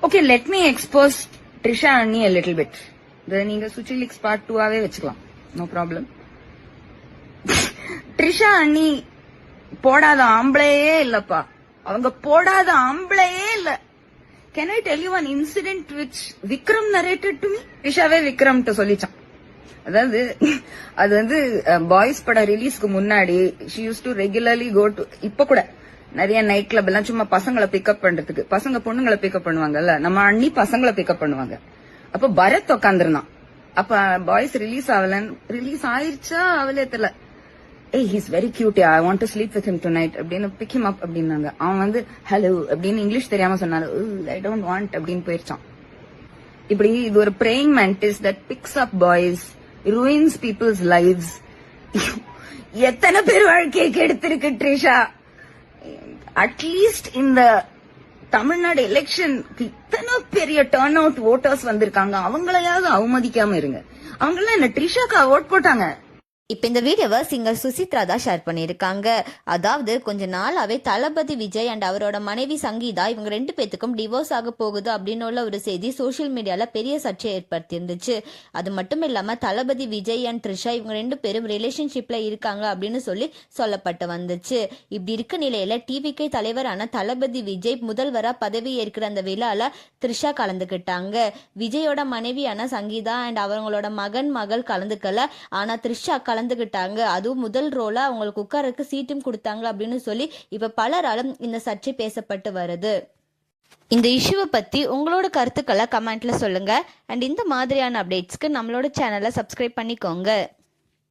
Okay, let me expose Trisha Annie a little bit. நீங்க Suchi leaks part 2ஆவே வச்சுக்கலாம், no problem. Trisha அண்ணி போடாத ஆம்பளையே இல்லப்பா, அவங்க போடாத ஆம்பளையே இல்ல. Can I tell you one incident which Vikram narrated to me? ட்ரிஷாவே விக்ரம் சொல்லிச்சான். அதாவது அது வந்து பாய்ஸ் பட ரிலீஸ்க்கு முன்னாடி she use to regularly go to, இப்ப கூட நிறைய நைட் கிளப் எல்லாம் சும்மா பசங்களை பிக்கப் பண்றதுக்கு, பசங்க பொண்ணுங்களை பிக்கப் பண்ணுவாங்கல்ல, நம்ம அண்ணி பசங்களை பிக்கப் பண்ணுவாங்க. அப்ப பரத் உட்காந்துருந்தான். அப்ப பாய்ஸ் ரிலீஸ் ரிலீஸ் ஆயிருச்சா அவளே தெரியல. ஏய் he's very cute, I want to sleep with him tonight அப்படின்னு பிக் ஹிம் அப் அப்படின்னாங்க. அவன் வந்து ஹலோ அப்படின்னு இங்கிலீஷ் தெரியாம சொன்னாரு, ஐ டோன்ட் வாண்ட் அப்படின்னு போயிருச்சான். இப்படி இது ஒரு praying mantis that picks up boys, ruins people's lives. எத்தனை பேர் வாழ்க்கையை கெடுத்திருக்கு ட்ரிஷா. அட்லீஸ்ட் இந்த தமிழ்நாடு எலெக்ஷன் இத்தனை பெரிய டர்ன் அவுட் ஓட்டர்ஸ் வந்திருக்காங்க, அவங்களையாவது அவமதிக்காம இருங்க. அவங்களாம் என்ன ட்ரிஷாக்கா ஓட் போட்டாங்க? இப்போ இந்த வீடியோவை சிங்கர் சுசித்ரா தான் ஷேர் பண்ணியிருக்காங்க. அதாவது கொஞ்ச நாளாவே தளபதி விஜய் அண்ட் அவரோட மனைவி சங்கீதா இவங்க 2 பேத்துக்கும் டிவோர்ஸ் ஆக போகுது அப்படின்னு உள்ள ஒரு செய்தி சோஷியல் மீடியால பெரிய சர்ச்சை ஏற்படுத்தி இருந்துச்சு. அது மட்டும் இல்லாம தளபதி விஜய் அண்ட் த்ரிஷா இவங்க 2 பேரும் ரிலேஷன்ஷிப்ல இருக்காங்க அப்படின்னு சொல்லப்பட்டு வந்துச்சு. இப்படி இருக்க நிலையில டிவிகே தலைவரான தளபதி விஜய் முதல்வரா பதவி ஏற்கிற அந்த விழால த்ரிஷா கலந்துக்கிட்டாங்க. விஜயோட மனைவியான சங்கீதா அண்ட் அவங்களோட மகள் கலந்துக்கல. ஆனா த்ரிஷா கலந்துகிட்டாங்க. அதுவும் முதல் ரோலா அவங்களுக்கு உட்காரக்கு சீட்டும் கொடுத்தாங்க அப்படின்னு சொல்லி இப்ப பலராலும் இந்த சர்ச்சை பேசப்பட்டு வருது. இந்த இஷ்யூவை பத்தி உங்களோட கருத்துக்களை கமெண்ட்ல சொல்லுங்க. அண்ட் இந்த மாதிரியான அப்டேட்ஸ்க்கு நம்மளோட சேனலை சப்ஸ்கிரைப் பண்ணிக்கோங்க.